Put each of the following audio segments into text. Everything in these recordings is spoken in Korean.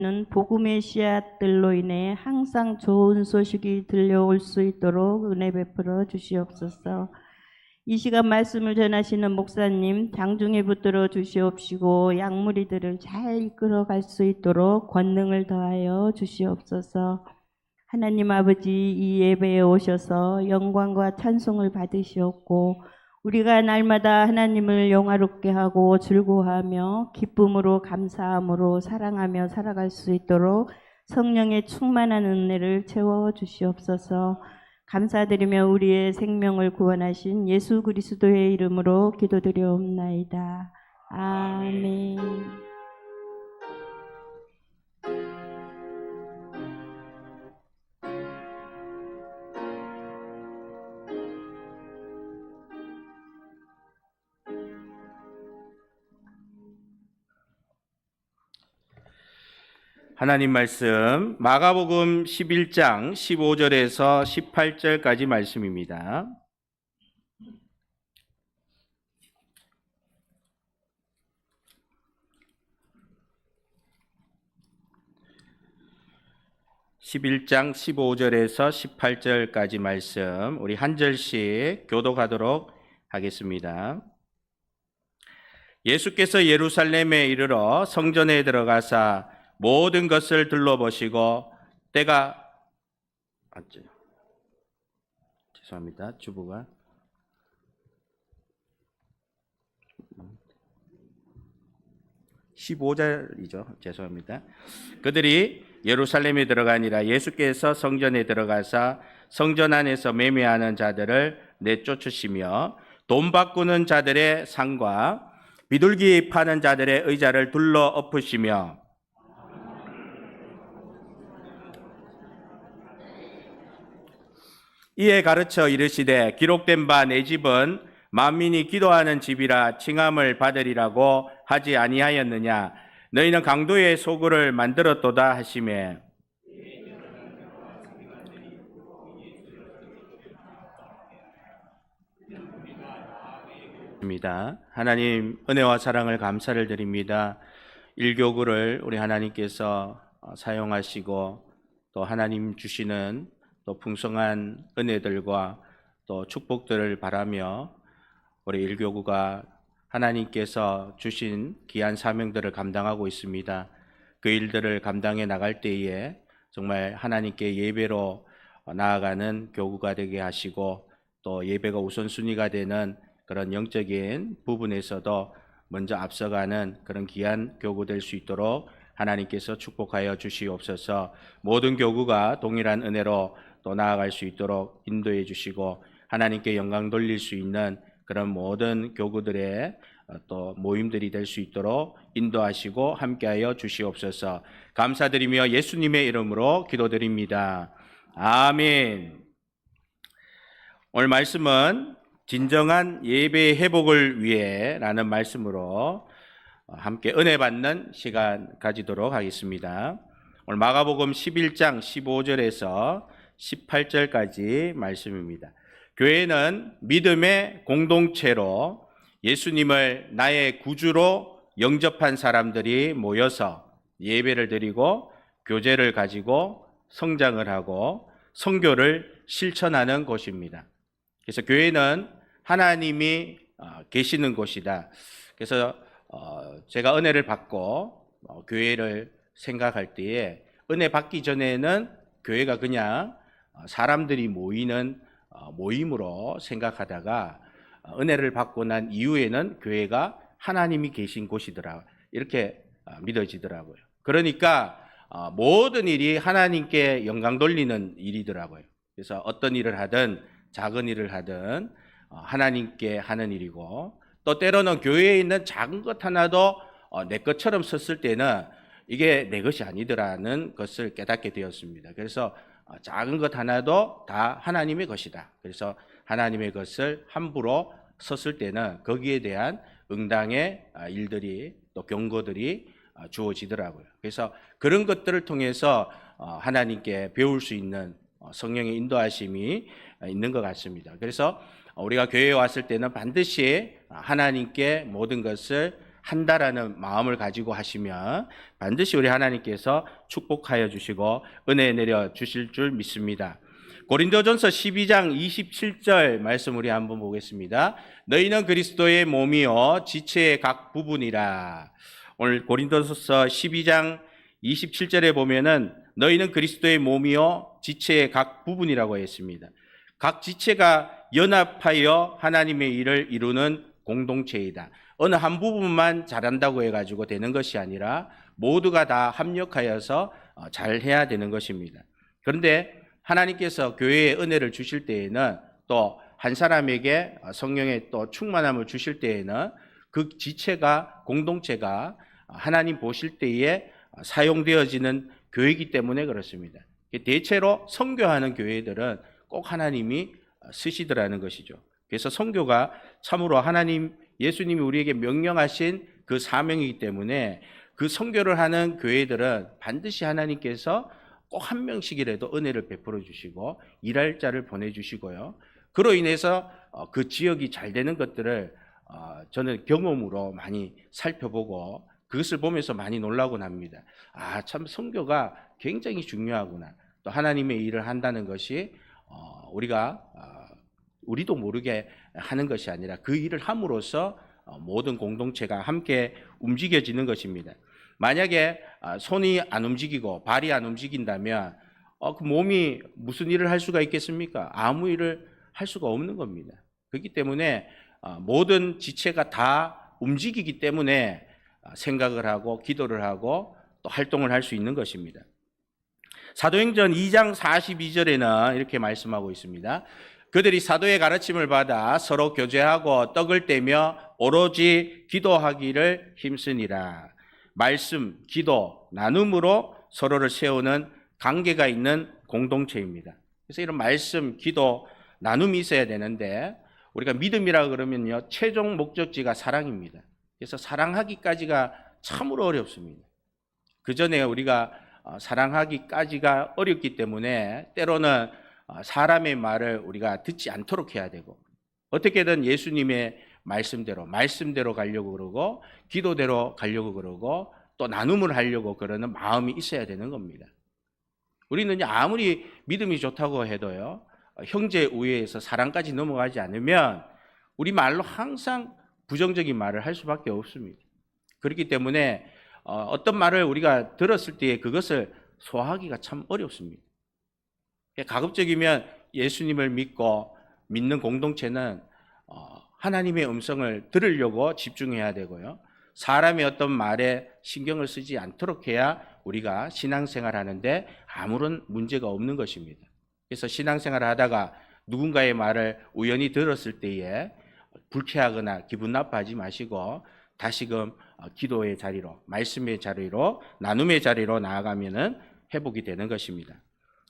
는 복음의 씨앗들로 인해 항상 좋은 소식이 들려올 수 있도록 은혜 베풀어 주시옵소서. 이 시간 말씀을 전하시는 목사님 장중에 붙들어 주시옵시고 양무리들을 잘 이끌어 갈 수 있도록 권능을 더하여 주시옵소서. 하나님 아버지, 이 예배에 오셔서 영광과 찬송을 받으시옵고 우리가 날마다 하나님을 영화롭게 하고 즐거워하며 기쁨으로 감사함으로 사랑하며 살아갈 수 있도록 성령의 충만한 은혜를 채워 주시옵소서. 감사드리며 우리의 생명을 구원하신 예수 그리스도의 이름으로 기도드려옵나이다. 아멘. 하나님 말씀 마가복음 11장 15절에서 18절까지 말씀입니다. (11장) 15절에서 18절까지 말씀 우리 한 절씩 교독하도록 하겠습니다. 예수께서 예루살렘에 이르러 성전에 들어가사 모든 것을 둘러보시고 때가 죄송합니다. 주부가 15절이죠. 죄송합니다. 그들이 예루살렘에 들어가니라. 예수께서 성전에 들어가사 성전 안에서 매매하는 자들을 내쫓으시며 돈 바꾸는 자들의 상과 비둘기 파는 자들의 의자를 둘러 엎으시며 이에 가르쳐 이르시되 기록된 바 내 집은 만민이 기도하는 집이라 칭함을 받으리라고 하지 아니하였느냐. 너희는 강도의 소굴을 만들었도다 하시매 하나님 은혜와 사랑을 감사를 드립니다. 일교구를 우리 하나님께서 사용하시고 또 하나님 주시는 또 풍성한 은혜들과 또 축복들을 바라며 우리 일교구가 하나님께서 주신 귀한 사명들을 감당하고 있습니다. 그 일들을 감당해 나갈 때에 정말 하나님께 예배로 나아가는 교구가 되게 하시고 또 예배가 우선순위가 되는 그런 영적인 부분에서도 먼저 앞서가는 그런 귀한 교구 될 수 있도록 하나님께서 축복하여 주시옵소서. 모든 교구가 동일한 은혜로 또 나아갈 수 있도록 인도해 주시고 하나님께 영광 돌릴 수 있는 그런 모든 교구들의 또 모임들이 될 수 있도록 인도하시고 함께하여 주시옵소서. 감사드리며 예수님의 이름으로 기도드립니다. 아멘. 오늘 말씀은 진정한 예배 회복을 위해 라는 말씀으로 함께 은혜 받는 시간 가지도록 하겠습니다. 오늘 마가복음 11장 15절에서 18절까지 말씀입니다. 교회는 믿음의 공동체로 예수님을 나의 구주로 영접한 사람들이 모여서 예배를 드리고 교제를 가지고 성장을 하고 선교를 실천하는 곳입니다. 그래서 교회는 하나님이 계시는 곳이다. 그래서 제가 은혜를 받고 교회를 생각할 때에 은혜 받기 전에는 교회가 그냥 사람들이 모이는 모임으로 생각하다가 은혜를 받고 난 이후에는 교회가 하나님이 계신 곳이더라 이렇게 믿어지더라고요. 그러니까 모든 일이 하나님께 영광 돌리는 일이더라고요. 그래서 어떤 일을 하든 작은 일을 하든 하나님께 하는 일이고 또 때로는 교회에 있는 작은 것 하나도 내 것처럼 섰을 때는 이게 내 것이 아니더라는 것을 깨닫게 되었습니다. 그래서 작은 것 하나도 다 하나님의 것이다. 그래서 하나님의 것을 함부로 섰을 때는 거기에 대한 응당의 일들이 또 경고들이 주어지더라고요. 그래서 그런 것들을 통해서 하나님께 배울 수 있는 성령의 인도하심이 있는 것 같습니다. 그래서 우리가 교회에 왔을 때는 반드시 하나님께 모든 것을 한다라는 마음을 가지고 하시면 반드시 우리 하나님께서 축복하여 주시고 은혜 내려 주실 줄 믿습니다. 고린도전서 12장 27절 말씀 우리 한번 보겠습니다. 너희는 그리스도의 몸이요 지체의 각 부분이라. 오늘 고린도전서 12장 27절에 보면은 너희는 그리스도의 몸이요 지체의 각 부분이라고 했습니다. 각 지체가 연합하여 하나님의 일을 이루는 공동체이다. 어느 한 부분만 잘한다고 해가지고 되는 것이 아니라 모두가 다 합력하여서 잘 해야 되는 것입니다. 그런데 하나님께서 교회에 은혜를 주실 때에는 또 한 사람에게 성령의 또 충만함을 주실 때에는 그 지체가 공동체가 하나님 보실 때에 사용되어지는 교회이기 때문에 그렇습니다. 대체로 선교하는 교회들은 꼭 하나님이 쓰시더라는 것이죠. 그래서 선교가 참으로 하나님 예수님이 우리에게 명령하신 그 사명이기 때문에 그 선교를 하는 교회들은 반드시 하나님께서 꼭 한 명씩이라도 은혜를 베풀어 주시고 일할 자를 보내주시고요. 그로 인해서 그 지역이 잘 되는 것들을 저는 경험으로 많이 살펴보고 그것을 보면서 많이 놀라곤 합니다. 참 선교가 굉장히 중요하구나. 또 하나님의 일을 한다는 것이 우리도 모르게 하는 것이 아니라 그 일을 함으로써 모든 공동체가 함께 움직여지는 것입니다. 만약에 손이 안 움직이고 발이 안 움직인다면 그 몸이 무슨 일을 할 수가 있겠습니까? 아무 일을 할 수가 없는 겁니다. 그렇기 때문에 모든 지체가 다 움직이기 때문에 생각을 하고 기도를 하고 또 활동을 할 수 있는 것입니다. 사도행전 2장 42절에는 이렇게 말씀하고 있습니다. 그들이 사도의 가르침을 받아 서로 교제하고 떡을 떼며 오로지 기도하기를 힘쓰니라. 말씀, 기도, 나눔으로 서로를 세우는 관계가 있는 공동체입니다. 그래서 이런 말씀, 기도, 나눔이 있어야 되는데 우리가 믿음이라 그러면요 최종 목적지가 사랑입니다. 그래서 사랑하기까지가 참으로 어렵습니다. 그 전에 우리가 사랑하기까지가 어렵기 때문에 때로는 사람의 말을 우리가 듣지 않도록 해야 되고 어떻게든 예수님의 말씀대로 가려고 그러고 기도대로 가려고 그러고 또 나눔을 하려고 그러는 마음이 있어야 되는 겁니다. 우리는 아무리 믿음이 좋다고 해도요 형제 우애에서 사랑까지 넘어가지 않으면 우리 말로 항상 부정적인 말을 할 수밖에 없습니다. 그렇기 때문에 어떤 말을 우리가 들었을 때 그것을 소화하기가 참 어렵습니다. 가급적이면 예수님을 믿는 공동체는 하나님의 음성을 들으려고 집중해야 되고요. 사람의 어떤 말에 신경을 쓰지 않도록 해야 우리가 신앙생활 하는데 아무런 문제가 없는 것입니다. 그래서 신앙생활을 하다가 누군가의 말을 우연히 들었을 때에 불쾌하거나 기분 나빠하지 마시고 다시금 기도의 자리로, 말씀의 자리로, 나눔의 자리로 나아가면은 회복이 되는 것입니다.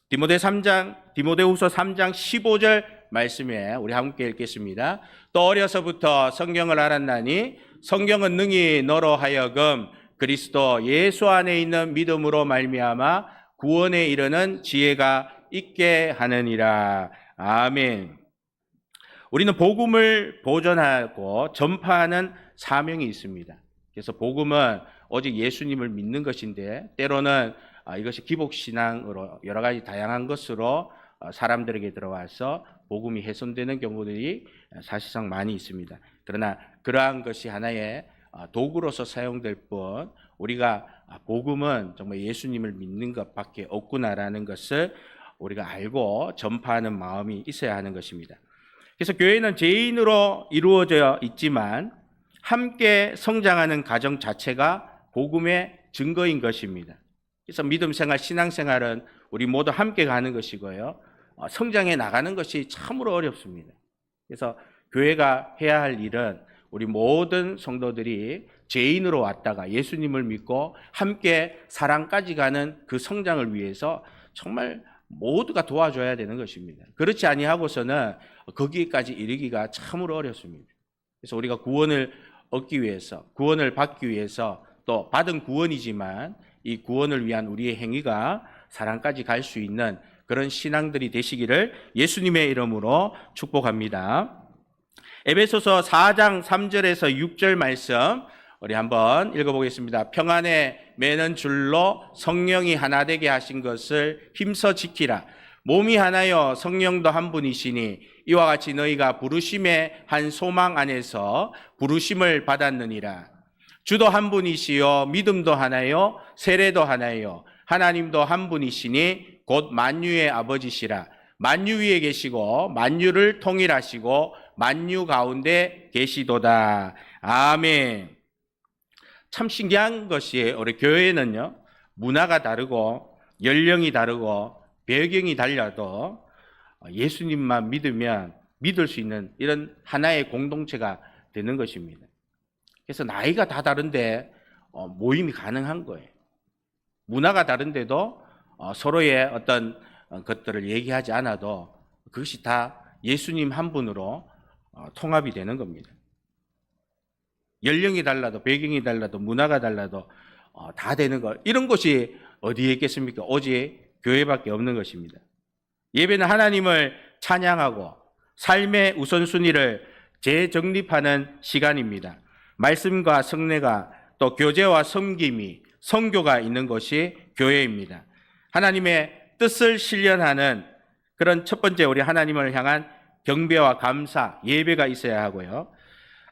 디모데후서 3장 15절 말씀에 우리 함께 읽겠습니다. 또 어려서부터 성경을 알았나니 성경은 능히 너로 하여금 그리스도 예수 안에 있는 믿음으로 말미암아 구원에 이르는 지혜가 있게 하느니라. 아멘. 우리는 복음을 보존하고 전파하는 사명이 있습니다. 그래서 복음은 오직 예수님을 믿는 것인데 때로는 이것이 기복신앙으로 여러 가지 다양한 것으로 사람들에게 들어와서 복음이 훼손되는 경우들이 사실상 많이 있습니다. 그러나 그러한 것이 하나의 도구로서 사용될 뿐 우리가 복음은 정말 예수님을 믿는 것밖에 없구나라는 것을 우리가 알고 전파하는 마음이 있어야 하는 것입니다. 그래서 교회는 죄인으로 이루어져 있지만 함께 성장하는 가정 자체가 복음의 증거인 것입니다. 그래서 믿음 생활, 신앙 생활은 우리 모두 함께 가는 것이고요. 성장해 나가는 것이 참으로 어렵습니다. 그래서 교회가 해야 할 일은 우리 모든 성도들이 죄인으로 왔다가 예수님을 믿고 함께 사랑까지 가는 그 성장을 위해서 정말 모두가 도와줘야 되는 것입니다. 그렇지 아니하고서는 거기까지 이르기가 참으로 어렵습니다. 그래서 우리가 구원을 얻기 위해서, 구원을 받기 위해서 또 받은 구원이지만 이 구원을 위한 우리의 행위가 사랑까지 갈 수 있는 그런 신앙들이 되시기를 예수님의 이름으로 축복합니다. 에베소서 4장 3절에서 6절 말씀 우리 한번 읽어보겠습니다. 평안에 매는 줄로 성령이 하나 되게 하신 것을 힘써 지키라. 몸이 하나요 성령도 한 분이시니 이와 같이 너희가 부르심의 한 소망 안에서 부르심을 받았느니라. 주도 한 분이시요 믿음도 하나요 세례도 하나요 하나님도 한 분이시니 곧 만유의 아버지시라. 만유 위에 계시고 만유를 통일하시고 만유 가운데 계시도다. 아멘. 참 신기한 것이 우리 교회는요, 문화가 다르고 연령이 다르고 배경이 달라도 예수님만 믿으면 믿을 수 있는 이런 하나의 공동체가 되는 것입니다. 그래서 나이가 다 다른데 모임이 가능한 거예요. 문화가 다른데도 서로의 어떤 것들을 얘기하지 않아도 그것이 다 예수님 한 분으로 통합이 되는 겁니다. 연령이 달라도 배경이 달라도 문화가 달라도 다 되는 것. 이런 곳이 어디에 있겠습니까? 오직 교회밖에 없는 것입니다. 예배는 하나님을 찬양하고 삶의 우선순위를 재정립하는 시간입니다. 말씀과 성례가 또 교제와 섬김이 성교가 있는 것이 교회입니다. 하나님의 뜻을 실현하는 그런 첫 번째 우리 하나님을 향한 경배와 감사, 예배가 있어야 하고요.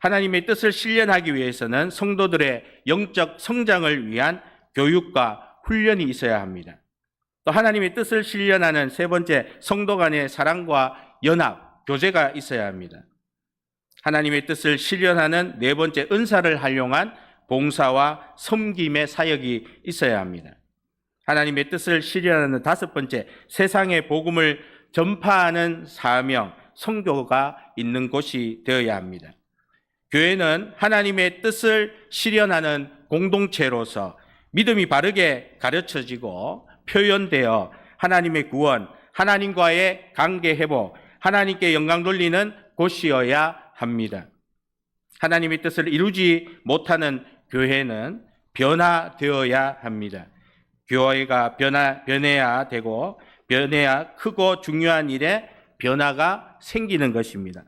하나님의 뜻을 실현하기 위해서는 성도들의 영적 성장을 위한 교육과 훈련이 있어야 합니다. 또 하나님의 뜻을 실현하는 세 번째 성도 간의 사랑과 연합, 교제가 있어야 합니다. 하나님의 뜻을 실현하는 네 번째 은사를 활용한 봉사와 섬김의 사역이 있어야 합니다. 하나님의 뜻을 실현하는 다섯 번째 세상의 복음을 전파하는 사명, 선교가 있는 곳이 되어야 합니다. 교회는 하나님의 뜻을 실현하는 공동체로서 믿음이 바르게 가르쳐지고 표현되어 하나님의 구원, 하나님과의 관계 회복, 하나님께 영광 돌리는 곳이어야 합니다. 하나님의 뜻을 이루지 못하는 교회는 변화되어야 합니다. 교회가 변해야 되고 변해야 크고 중요한 일에 변화가 생기는 것입니다.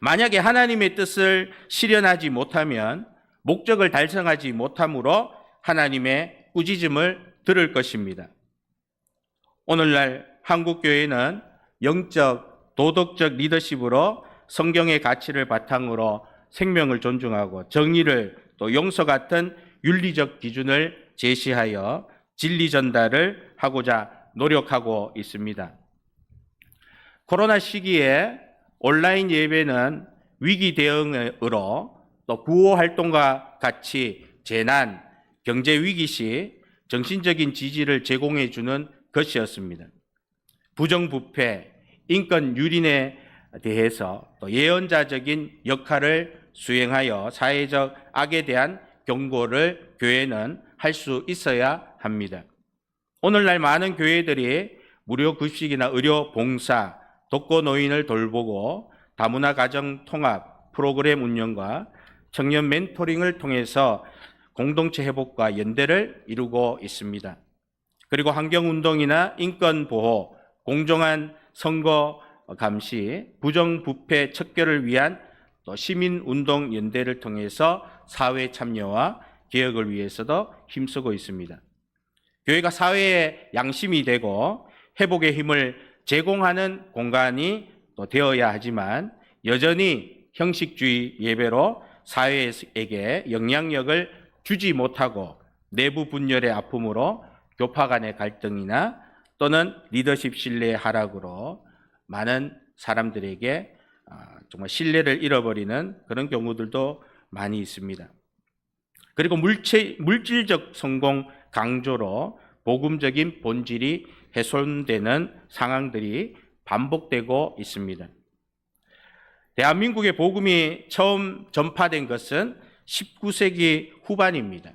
만약에 하나님의 뜻을 실현하지 못하면 목적을 달성하지 못함으로 하나님의 꾸짖음을 들을 것입니다. 오늘날 한국교회는 영적, 도덕적 리더십으로 성경의 가치를 바탕으로 생명을 존중하고 정의를 또 용서 같은 윤리적 기준을 제시하여 진리 전달을 하고자 노력하고 있습니다. 코로나 시기에 온라인 예배는 위기 대응으로 또 구호 활동과 같이 재난, 경제 위기 시 정신적인 지지를 제공해 주는 것이었습니다. 부정부패, 인권 유린에 대해서 또 예언자적인 역할을 수행하여 사회적 악에 대한 경고를 교회는 할 수 있어야 합니다. 오늘날 많은 교회들이 무료 급식이나 의료 봉사, 독거 노인을 돌보고 다문화 가정 통합 프로그램 운영과 청년 멘토링을 통해서 공동체 회복과 연대를 이루고 있습니다. 그리고 환경운동이나 인권보호, 공정한 선거 감시, 부정부패 척결을 위한 또 시민운동 연대를 통해서 사회 참여와 개혁을 위해서도 힘쓰고 있습니다. 교회가 사회의 양심이 되고 회복의 힘을 제공하는 공간이 또 되어야 하지만 여전히 형식주의 예배로 사회에게 영향력을 주지 못하고 내부 분열의 아픔으로 교파 간의 갈등이나 또는 리더십 신뢰의 하락으로 많은 사람들에게 정말 신뢰를 잃어버리는 그런 경우들도 많이 있습니다. 그리고 물질적 성공 강조로 복음적인 본질이 훼손되는 상황들이 반복되고 있습니다. 대한민국의 복음이 처음 전파된 것은 19세기 후반입니다.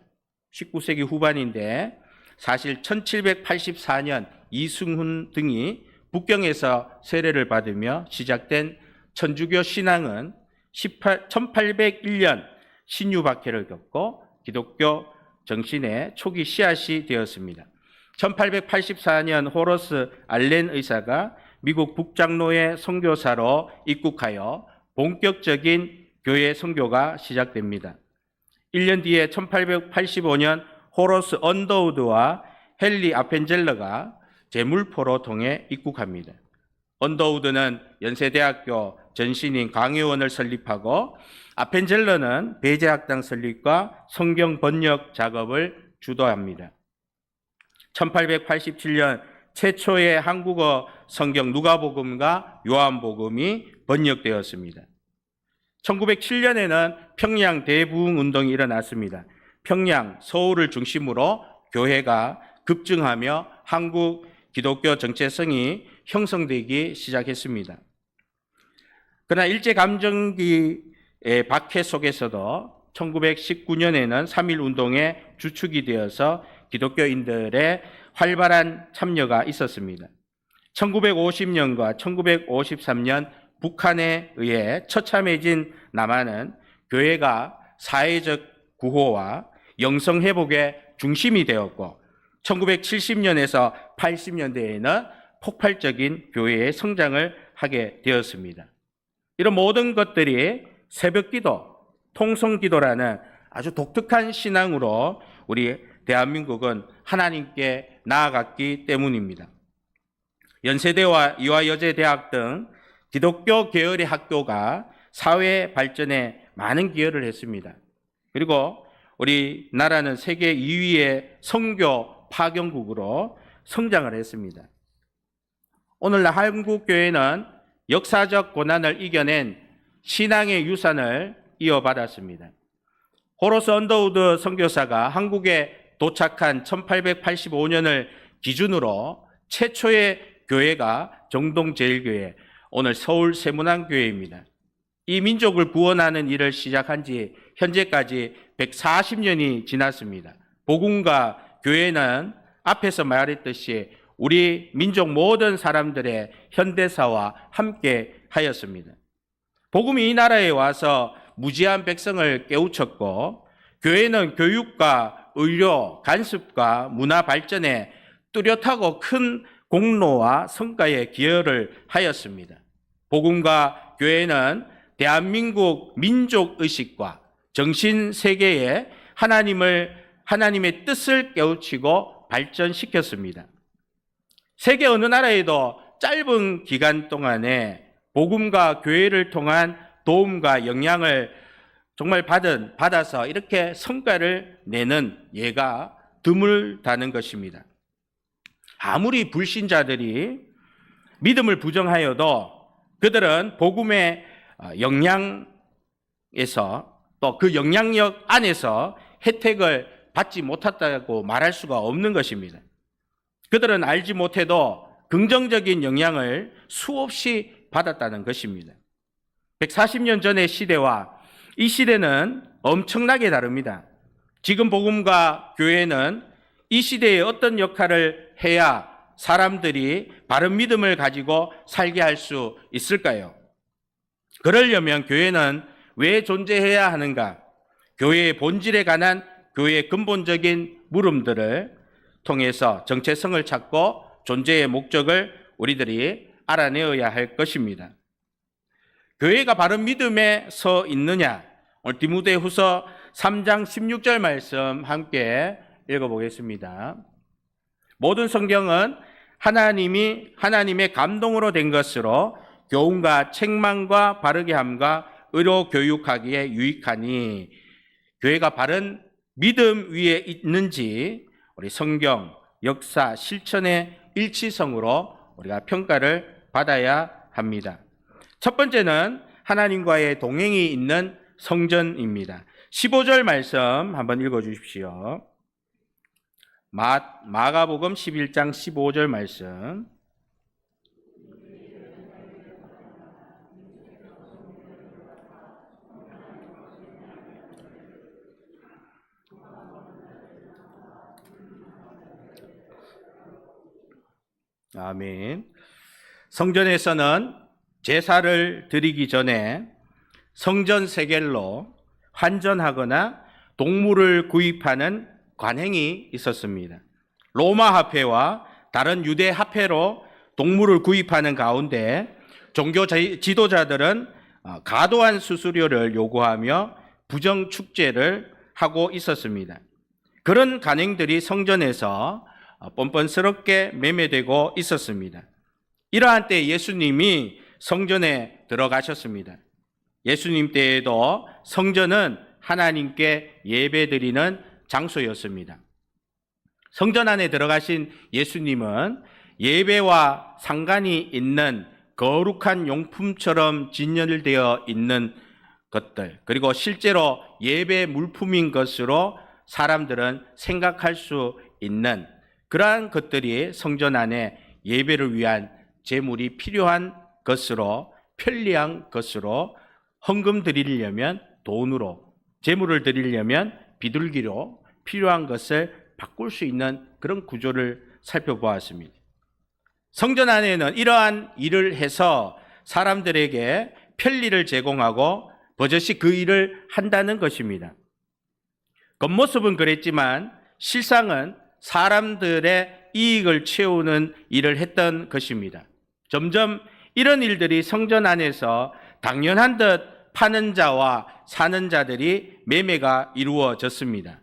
19세기 후반인데 사실 1784년 이승훈 등이 북경에서 세례를 받으며 시작된 천주교 신앙은 1801년 신유박해를 겪고 기독교 정신의 초기 씨앗이 되었습니다. 1884년 호러스 알렌 의사가 미국 북장로의 선교사로 입국하여 본격적인 교회 선교가 시작됩니다. 1년 뒤에 1885년 호러스 언더우드와 헨리 아펜젤러가 제물포로 통해 입국합니다. 언더우드는 연세대학교 전신인 강의원을 설립하고 아펜젤러는 배제학당 설립과 성경 번역 작업을 주도합니다. 1887년 최초의 한국어 성경 누가복음과 요한복음이 번역되었습니다. 1907년에는 평양 대부흥 운동이 일어났습니다. 평양, 서울을 중심으로 교회가 급증하며 한국 기독교 정체성이 형성되기 시작했습니다. 그러나 일제감정기의 박해 속에서도 1919년에는 3.1운동의 주축이 되어서 기독교인들의 활발한 참여가 있었습니다. 1950년과 1953년 북한에 의해 처참해진 남한은 교회가 사회적 구호와 영성회복의 중심이 되었고 1970년에서 80년대에는 폭발적인 교회의 성장을 하게 되었습니다. 이런 모든 것들이 새벽기도, 통성기도라는 아주 독특한 신앙으로 우리 대한민국은 하나님께 나아갔기 때문입니다. 연세대와 이화여제대학 등 기독교 계열의 학교가 사회 발전에 많은 기여를 했습니다. 그리고 우리나라는 세계 2위의 선교 파견국으로 성장을 했습니다. 오늘날 한국교회는 역사적 고난을 이겨낸 신앙의 유산을 이어받았습니다. 호러스 언더우드 선교사가 한국에 도착한 1885년을 기준으로 최초의 교회가 정동제일교회, 오늘 서울 세문안교회입니다. 이 민족을 구원하는 일을 시작한 지 현재까지 140년이 지났습니다. 복음과 교회는 앞에서 말했듯이 우리 민족 모든 사람들의 현대사와 함께 하였습니다. 복음이 이 나라에 와서 무지한 백성을 깨우쳤고 교회는 교육과 의료, 간습과 문화 발전에 뚜렷하고 큰 공로와 성과에 기여를 하였습니다. 복음과 교회는 대한민국 민족의식과 정신세계에 하나님의 뜻을 깨우치고 발전시켰습니다. 세계 어느 나라에도 짧은 기간 동안에 복음과 교회를 통한 도움과 영향을 정말 받아서 이렇게 성과를 내는 예가 드물다는 것입니다. 아무리 불신자들이 믿음을 부정하여도 그들은 복음의 영향에서 또 그 영향력 안에서 혜택을 받지 못했다고 말할 수가 없는 것입니다. 그들은 알지 못해도 긍정적인 영향을 수없이 받았다는 것입니다. 140년 전의 시대와 이 시대는 엄청나게 다릅니다. 지금 복음과 교회는 이 시대에 어떤 역할을 해야 사람들이 바른 믿음을 가지고 살게 할 수 있을까요? 그러려면 교회는 왜 존재해야 하는가? 교회의 본질에 관한 교회의 근본적인 물음들을 통해서 정체성을 찾고 존재의 목적을 우리들이 알아내어야 할 것입니다. 교회가 바른 믿음에 서 있느냐? 오늘 디모데후서 3장 16절 말씀 함께 읽어보겠습니다. 모든 성경은 하나님의 감동으로 된 것으로 교훈과 책망과 바르게 함과 의로 교육하기에 유익하니 교회가 바른 믿음 위에 있는지 우리 성경, 역사, 실천의 일치성으로 우리가 평가를 받아야 합니다. 첫 번째는 하나님과의 동행이 있는 성전입니다. 15절 말씀 한번 읽어주십시오. 마가복음 11장 15절 말씀. 아멘. 성전에서는 제사를 드리기 전에 성전 세겔로 환전하거나 동물을 구입하는 관행이 있었습니다. 로마 화폐와 다른 유대 화폐로 동물을 구입하는 가운데 종교 지도자들은 과도한 수수료를 요구하며 부정 축제를 하고 있었습니다. 그런 간행들이 성전에서 뻔뻔스럽게 매매되고 있었습니다. 이러한 때 예수님이 성전에 들어가셨습니다. 예수님 때에도 성전은 하나님께 예배드리는 장소였습니다. 성전 안에 들어가신 예수님은 예배와 상관이 있는 거룩한 용품처럼 진열되어 있는 것들, 그리고 실제로 예배 물품인 것으로 사람들은 생각할 수 있는 그러한 것들이 성전 안에 예배를 위한 제물이 필요한 것으로, 편리한 것으로, 헌금 드리려면 돈으로, 제물을 드리려면 비둘기로 필요한 것을 바꿀 수 있는 그런 구조를 살펴보았습니다. 성전 안에는 이러한 일을 해서 사람들에게 편리를 제공하고 버젓이 그 일을 한다는 것입니다. 겉모습은 그랬지만 실상은 사람들의 이익을 채우는 일을 했던 것입니다. 점점 이런 일들이 성전 안에서 당연한 듯 파는 자와 사는 자들이 매매가 이루어졌습니다.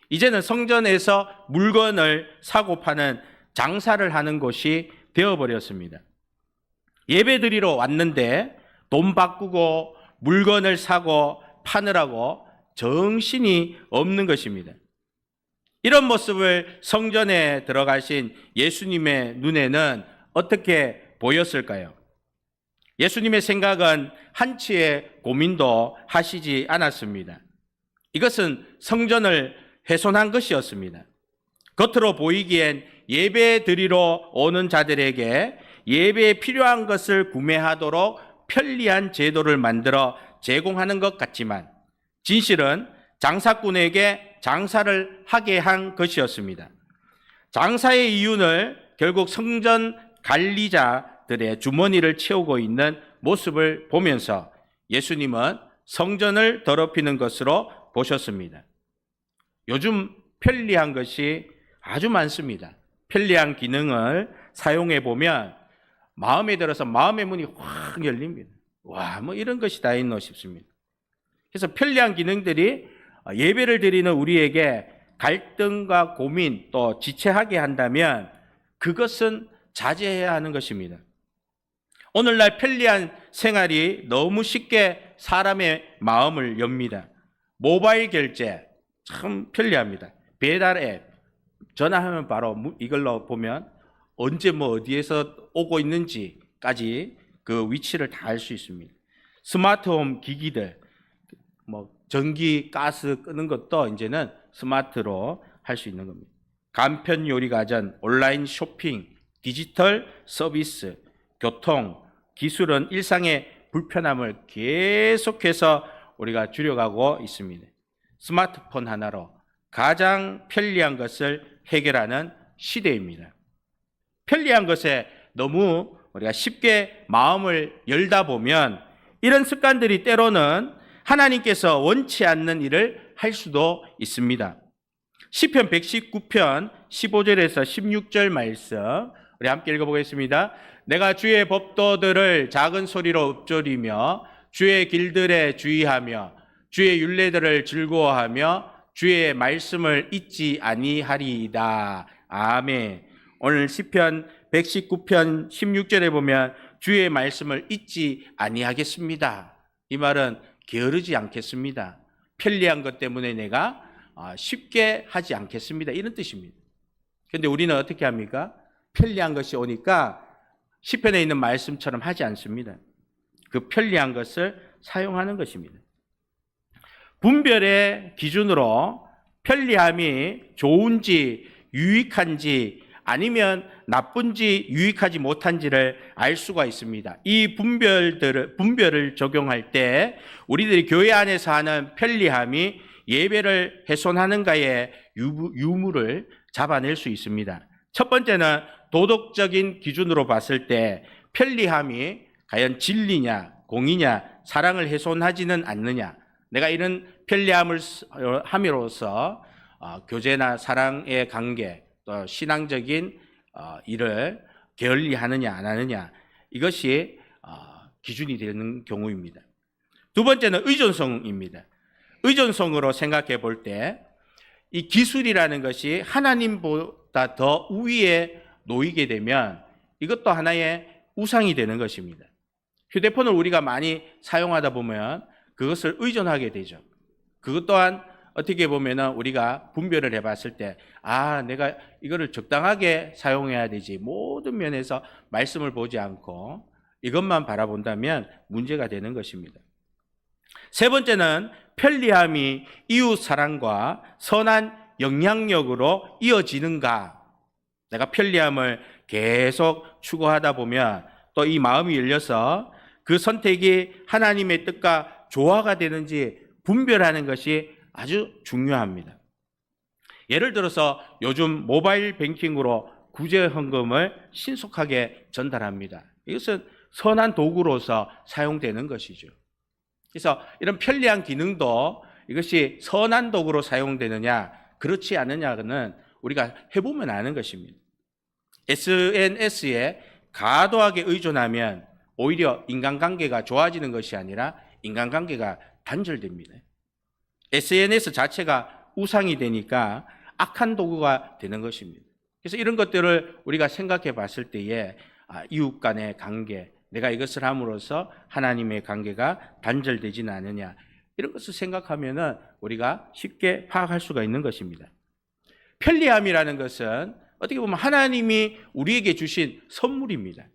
이제는 성전에서 물건을 사고 파는 장사를 하는 곳이 되어버렸습니다. 예배드리러 왔는데 돈 바꾸고 물건을 사고 파느라고 정신이 없는 것입니다. 이런 모습을 성전에 들어가신 예수님의 눈에는 어떻게 보였을까요? 예수님의 생각은 한치의 고민도 하시지 않았습니다. 이것은 성전을 훼손한 것이었습니다. 겉으로 보이기엔 예배 드리러 오는 자들에게 예배에 필요한 것을 구매하도록 편리한 제도를 만들어 제공하는 것 같지만 진실은 장사꾼에게 장사를 하게 한 것이었습니다. 장사의 이윤을 결국 성전 관리자들의 주머니를 채우고 있는 모습을 보면서 예수님은 성전을 더럽히는 것으로 보셨습니다. 요즘 편리한 것이 아주 많습니다. 편리한 기능을 사용해 보면 마음에 들어서 마음의 문이 확 열립니다. 와, 뭐 이런 것이 다 있나 싶습니다. 그래서 편리한 기능들이 예배를 드리는 우리에게 갈등과 고민 또 지체하게 한다면 그것은 자제해야 하는 것입니다. 오늘날 편리한 생활이 너무 쉽게 사람의 마음을 엽니다. 모바일 결제 참 편리합니다. 배달 앱 전화하면 바로 이걸로 보면 언제 뭐 어디에서 오고 있는지까지 그 위치를 다 알 수 있습니다. 스마트홈 기기들 뭐 전기, 가스 끄는 것도 이제는 스마트로 할 수 있는 겁니다. 간편 요리 가전, 온라인 쇼핑, 디지털 서비스, 교통, 기술은 일상의 불편함을 계속해서 우리가 줄여가고 있습니다. 스마트폰 하나로 가장 편리한 것을 해결하는 시대입니다. 편리한 것에 너무 우리가 쉽게 마음을 열다 보면 이런 습관들이 때로는 하나님께서 원치 않는 일을 할 수도 있습니다. 시편 119편 15절에서 16절 말씀 우리 함께 읽어보겠습니다. 내가 주의 법도들을 작은 소리로 읊조리며 주의 길들에 주의하며 주의 율례들을 즐거워하며 주의 말씀을 잊지 아니하리이다. 아멘. 오늘 시편 119편 16절에 보면 주의 말씀을 잊지 아니하겠습니다. 이 말은 게으르지 않겠습니다. 편리한 것 때문에 내가 쉽게 하지 않겠습니다. 이런 뜻입니다. 그런데 우리는 어떻게 합니까? 편리한 것이 오니까 시편에 있는 말씀처럼 하지 않습니다. 그 편리한 것을 사용하는 것입니다. 분별의 기준으로 편리함이 좋은지 유익한지 아니면 나쁜지 유익하지 못한지를 알 수가 있습니다. 이 분별을 적용할 때 우리들이 교회 안에서 하는 편리함이 예배를 훼손하는가의 유무를 잡아낼 수 있습니다. 첫 번째는 도덕적인 기준으로 봤을 때 편리함이 과연 진리냐 공의냐 사랑을 훼손하지는 않느냐, 내가 이런 편리함을 함으로써 교제나 사랑의 관계 또 신앙적인 일을 게을리하느냐 안 하느냐, 이것이 기준이 되는 경우입니다. 두 번째는 의존성입니다. 의존성으로 생각해 볼 때 이 기술이라는 것이 하나님보다 더 우위에 놓이게 되면 이것도 하나의 우상이 되는 것입니다. 휴대폰을 우리가 많이 사용하다 보면 그것을 의존하게 되죠. 그것 또한 어떻게 보면 우리가 분별을 해봤을 때 내가 이거를 적당하게 사용해야 되지, 모든 면에서 말씀을 보지 않고 이것만 바라본다면 문제가 되는 것입니다. 세 번째는 편리함이 이웃 사랑과 선한 영향력으로 이어지는가. 내가 편리함을 계속 추구하다 보면 또 이 마음이 열려서 그 선택이 하나님의 뜻과 조화가 되는지 분별하는 것이 아주 중요합니다. 예를 들어서 요즘 모바일 뱅킹으로 구제 헌금을 신속하게 전달합니다. 이것은 선한 도구로서 사용되는 것이죠. 그래서 이런 편리한 기능도 이것이 선한 도구로 사용되느냐 그렇지 않느냐는 우리가 해보면 아는 것입니다. SNS에 과도하게 의존하면 오히려 인간관계가 좋아지는 것이 아니라 인간관계가 단절됩니다. SNS 자체가 우상이 되니까 악한 도구가 되는 것입니다. 그래서 이런 것들을 우리가 생각해 봤을 때에 이웃 간의 관계, 내가 이것을 함으로써 하나님의 관계가 단절되지는 않느냐, 이런 것을 생각하면은 우리가 쉽게 파악할 수가 있는 것입니다. 편리함이라는 것은 어떻게 보면 하나님이 우리에게 주신 선물입니다.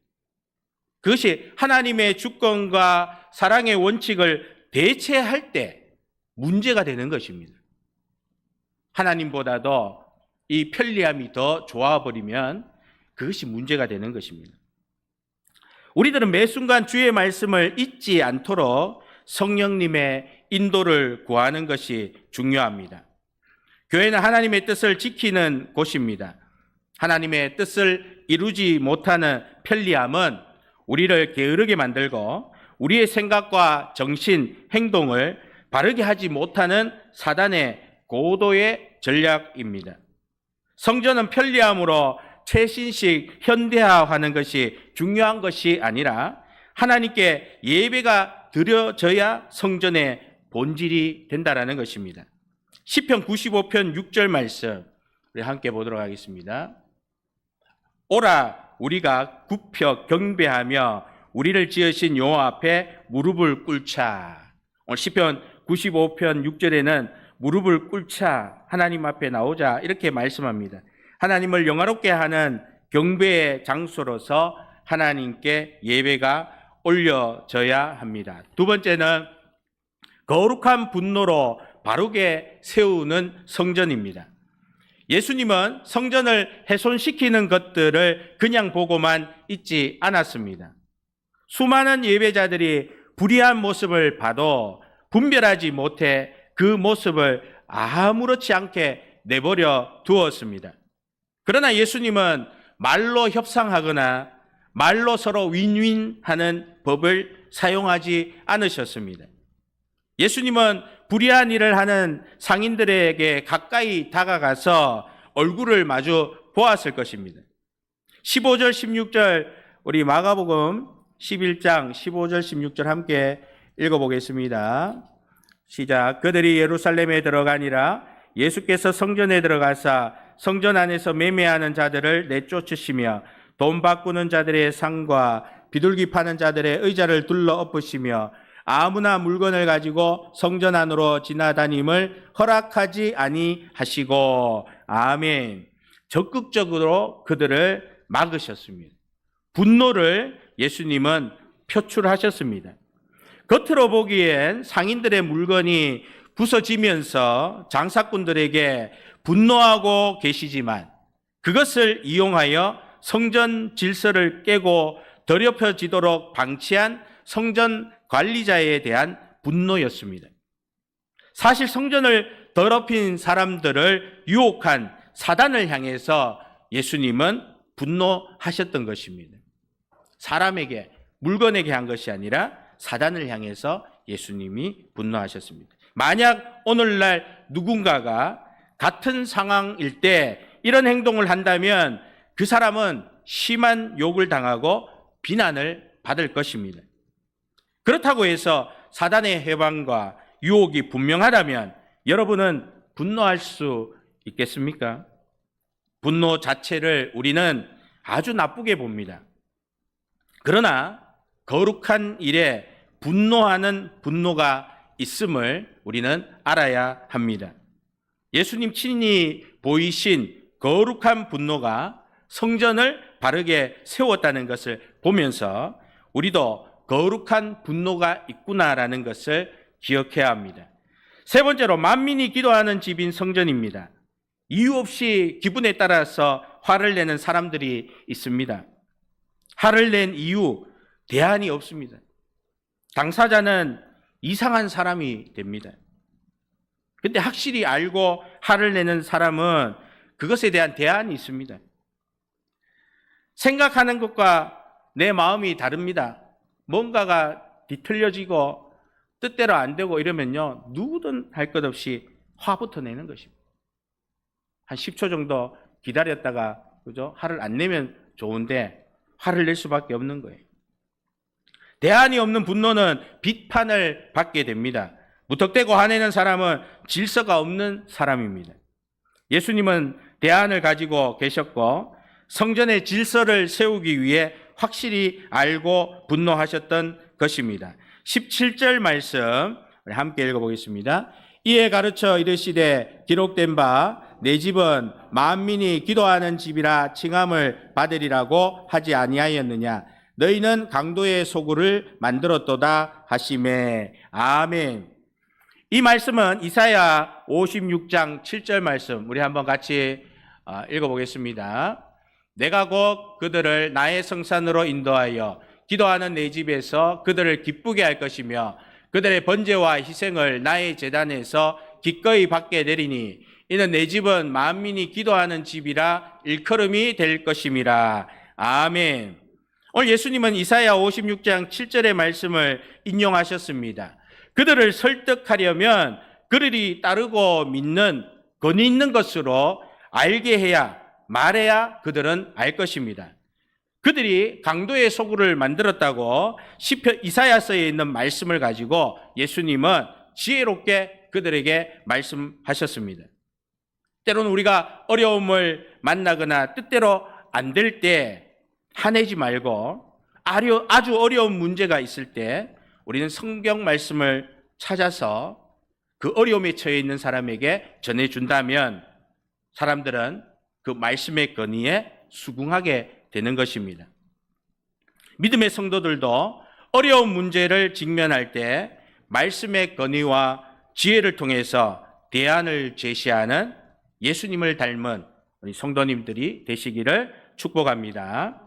그것이 하나님의 주권과 사랑의 원칙을 대체할 때 문제가 되는 것입니다. 하나님보다도 이 편리함이 더 좋아버리면 그것이 문제가 되는 것입니다. 우리들은 매 순간 주의 말씀을 잊지 않도록 성령님의 인도를 구하는 것이 중요합니다. 교회는 하나님의 뜻을 지키는 곳입니다. 하나님의 뜻을 이루지 못하는 편리함은 우리를 게으르게 만들고 우리의 생각과 정신, 행동을 바르게 하지 못하는 사단의 고도의 전략입니다. 성전은 편리함으로 최신식 현대화하는 것이 중요한 것이 아니라 하나님께 예배가 드려져야 성전의 본질이 된다라는 것입니다. 시편 95편 6절 말씀 우리 함께 보도록 하겠습니다. 오라 우리가 굽혀 경배하며 우리를 지으신 여호와 앞에 무릎을 꿇자. 오늘 시편 95편 6절에는 무릎을 꿇자, 하나님 앞에 나오자 이렇게 말씀합니다. 하나님을 영화롭게 하는 경배의 장소로서 하나님께 예배가 올려져야 합니다. 두 번째는 거룩한 분노로 바르게 세우는 성전입니다. 예수님은 성전을 훼손시키는 것들을 그냥 보고만 있지 않았습니다. 수많은 예배자들이 불의한 모습을 봐도 분별하지 못해 그 모습을 아무렇지 않게 내버려 두었습니다. 그러나 예수님은 말로 협상하거나 말로 서로 윈윈하는 법을 사용하지 않으셨습니다. 예수님은 불의한 일을 하는 상인들에게 가까이 다가가서 얼굴을 마주 보았을 것입니다. 15절 16절 우리 마가복음 11장 15절 16절 함께 읽어보겠습니다. 시작. 그들이 예루살렘에 들어가니라 예수께서 성전에 들어가사 성전 안에서 매매하는 자들을 내쫓으시며 돈 바꾸는 자들의 상과 비둘기 파는 자들의 의자를 둘러 엎으시며 아무나 물건을 가지고 성전 안으로 지나다님을 허락하지 아니하시고 아멘. 적극적으로 그들을 막으셨습니다. 분노를 예수님은 표출하셨습니다. 겉으로 보기엔 상인들의 물건이 부서지면서 장사꾼들에게 분노하고 계시지만 그것을 이용하여 성전 질서를 깨고 더럽혀지도록 방치한 성전 관리자에 대한 분노였습니다. 사실 성전을 더럽힌 사람들을 유혹한 사단을 향해서 예수님은 분노하셨던 것입니다. 사람에게, 물건에게 한 것이 아니라 사단을 향해서 예수님이 분노하셨습니다. 만약 오늘날 누군가가 같은 상황일 때 이런 행동을 한다면 그 사람은 심한 욕을 당하고 비난을 받을 것입니다. 그렇다고 해서 사단의 해방과 유혹이 분명하다면 여러분은 분노할 수 있겠습니까? 분노 자체를 우리는 아주 나쁘게 봅니다. 그러나 거룩한 일에 분노하는 분노가 있음을 우리는 알아야 합니다. 예수님 친히 보이신 거룩한 분노가 성전을 바르게 세웠다는 것을 보면서 우리도 거룩한 분노가 있구나라는 것을 기억해야 합니다. 세 번째로 만민이 기도하는 집인 성전입니다. 이유 없이 기분에 따라서 화를 내는 사람들이 있습니다. 화를 낸 이유, 대안이 없습니다. 당사자는 이상한 사람이 됩니다. 근데 확실히 알고 화를 내는 사람은 그것에 대한 대안이 있습니다. 생각하는 것과 내 마음이 다릅니다. 뭔가가 뒤틀려지고 뜻대로 안 되고 이러면요, 누구든 할 것 없이 화부터 내는 것입니다. 한 10초 정도 기다렸다가, 그죠? 화를 안 내면 좋은데 화를 낼 수밖에 없는 거예요. 대안이 없는 분노는 비판을 받게 됩니다. 무턱대고 화내는 사람은 질서가 없는 사람입니다. 예수님은 대안을 가지고 계셨고 성전의 질서를 세우기 위해 확실히 알고 분노하셨던 것입니다. 17절 말씀 우리 함께 읽어보겠습니다. 이에 가르쳐 이르시되 기록된 바 내 집은 만민이 기도하는 집이라 칭함을 받으리라고 하지 아니하였느냐. 너희는 강도의 소굴을 만들었도다 하시매. 아멘. 이 말씀은 이사야 56장 7절 말씀 우리 한번 같이 읽어보겠습니다. 내가 곧 그들을 나의 성산으로 인도하여 기도하는 내 집에서 그들을 기쁘게 할 것이며 그들의 번제와 희생을 나의 제단에서 기꺼이 받게 되리니 이는 내 집은 만민이 기도하는 집이라 일컬음이 될 것임이라. 아멘. 오늘 예수님은 이사야 56장 7절의 말씀을 인용하셨습니다. 그들을 설득하려면 그들이 따르고 믿는 권위 있는 것으로 알게 해야, 말해야 그들은 알 것입니다. 그들이 강도의 소굴을 만들었다고 시편 이사야서에 있는 말씀을 가지고 예수님은 지혜롭게 그들에게 말씀하셨습니다. 때로는 우리가 어려움을 만나거나 뜻대로 안 될 때 화내지 말고 아주 어려운 문제가 있을 때 우리는 성경 말씀을 찾아서 그 어려움에 처해 있는 사람에게 전해준다면 사람들은 그 말씀의 건의에 수긍하게 되는 것입니다. 믿음의 성도들도 어려운 문제를 직면할 때 말씀의 건의와 지혜를 통해서 대안을 제시하는 예수님을 닮은 우리 성도님들이 되시기를 축복합니다.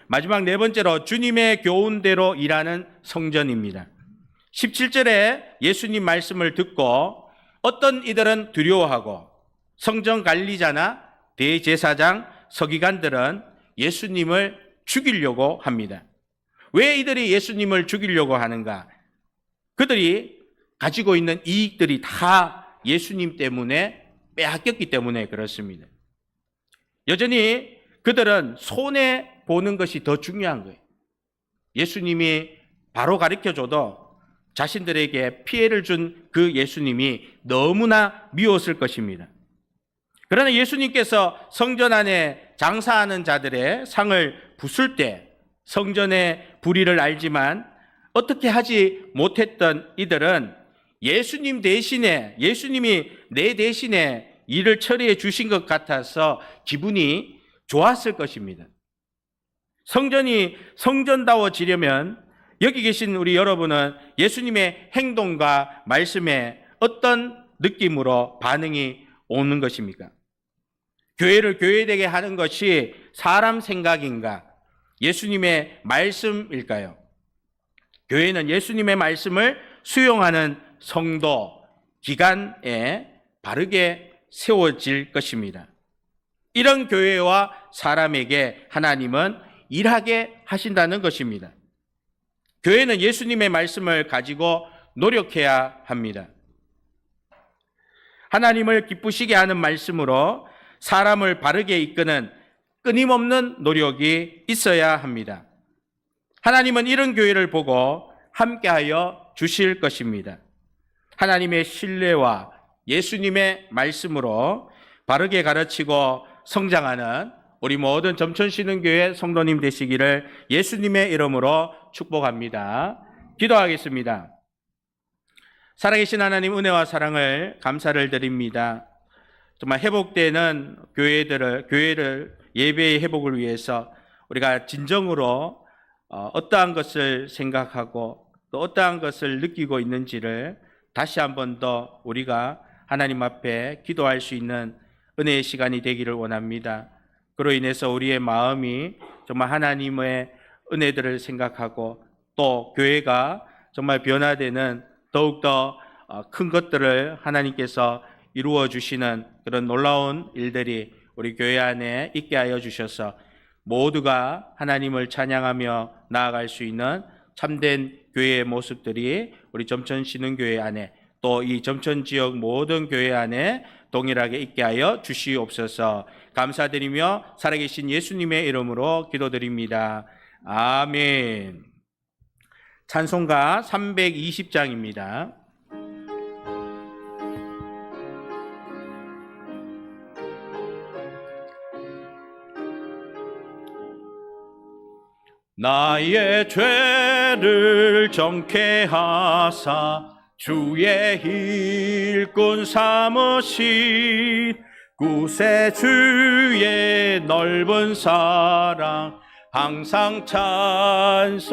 마지막 네 번째로 주님의 교훈대로 일하는 성전입니다. 17절에 예수님 말씀을 듣고 어떤 이들은 두려워하고 성전 관리자나 대제사장, 서기관들은 예수님을 죽이려고 합니다. 왜 이들이 예수님을 죽이려고 하는가? 그들이 가지고 있는 이익들이 다 예수님 때문에 빼앗겼기 때문에 그렇습니다. 여전히 그들은 손해보는 것이 더 중요한 거예요. 예수님이 바로 가르쳐줘도 자신들에게 피해를 준 그 예수님이 너무나 미웠을 것입니다. 그러나 예수님께서 성전 안에 장사하는 자들의 상을 부술 때 성전의 불의를 알지만 어떻게 하지 못했던 이들은 예수님 대신에, 예수님이 내 대신에 일을 처리해 주신 것 같아서 기분이 좋았을 것입니다. 성전이 성전다워지려면 여기 계신 우리 여러분은 예수님의 행동과 말씀에 어떤 느낌으로 반응이 오는 것입니까? 교회를 교회되게 하는 것이 사람 생각인가? 예수님의 말씀일까요? 교회는 예수님의 말씀을 수용하는 성도, 기관에 바르게 세워질 것입니다. 이런 교회와 사람에게 하나님은 일하게 하신다는 것입니다. 교회는 예수님의 말씀을 가지고 노력해야 합니다. 하나님을 기쁘시게 하는 말씀으로 사람을 바르게 이끄는 끊임없는 노력이 있어야 합니다. 하나님은 이런 교회를 보고 함께하여 주실 것입니다. 하나님의 신뢰와 예수님의 말씀으로 바르게 가르치고 성장하는 우리 모든 점천신흥교회 성도님 되시기를 예수님의 이름으로 축복합니다. 기도하겠습니다. 살아계신 하나님 은혜와 사랑을 감사를 드립니다. 정말 회복되는 교회를 예배의 회복을 위해서 우리가 진정으로 어떠한 것을 생각하고 또 어떠한 것을 느끼고 있는지를 다시 한 번 더 우리가 하나님 앞에 기도할 수 있는 은혜의 시간이 되기를 원합니다. 그로 인해서 우리의 마음이 정말 하나님의 은혜들을 생각하고 또 교회가 정말 변화되는 더욱더 큰 것들을 하나님께서 이루어 주시는 그런 놀라운 일들이 우리 교회 안에 있게 하여 주셔서 모두가 하나님을 찬양하며 나아갈 수 있는 참된 교회의 모습들이 우리 점천신흥교회 안에 또 이 점천 지역 모든 교회 안에 동일하게 있게 하여 주시옵소서. 감사드리며 살아계신 예수님의 이름으로 기도드립니다. 아멘. 찬송가 320장입니다. 나의 죄를 정케 하사 주의 일꾼 삼으신 구세주의 넓은 사랑 항상 찬송합니다.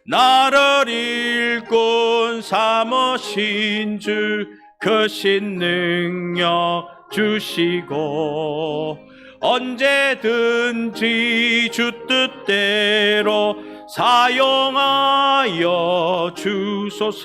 나를 일꾼 삼으신 주 크신 능력 주시고 언제든지 주 뜻대로 사용하여 주소서.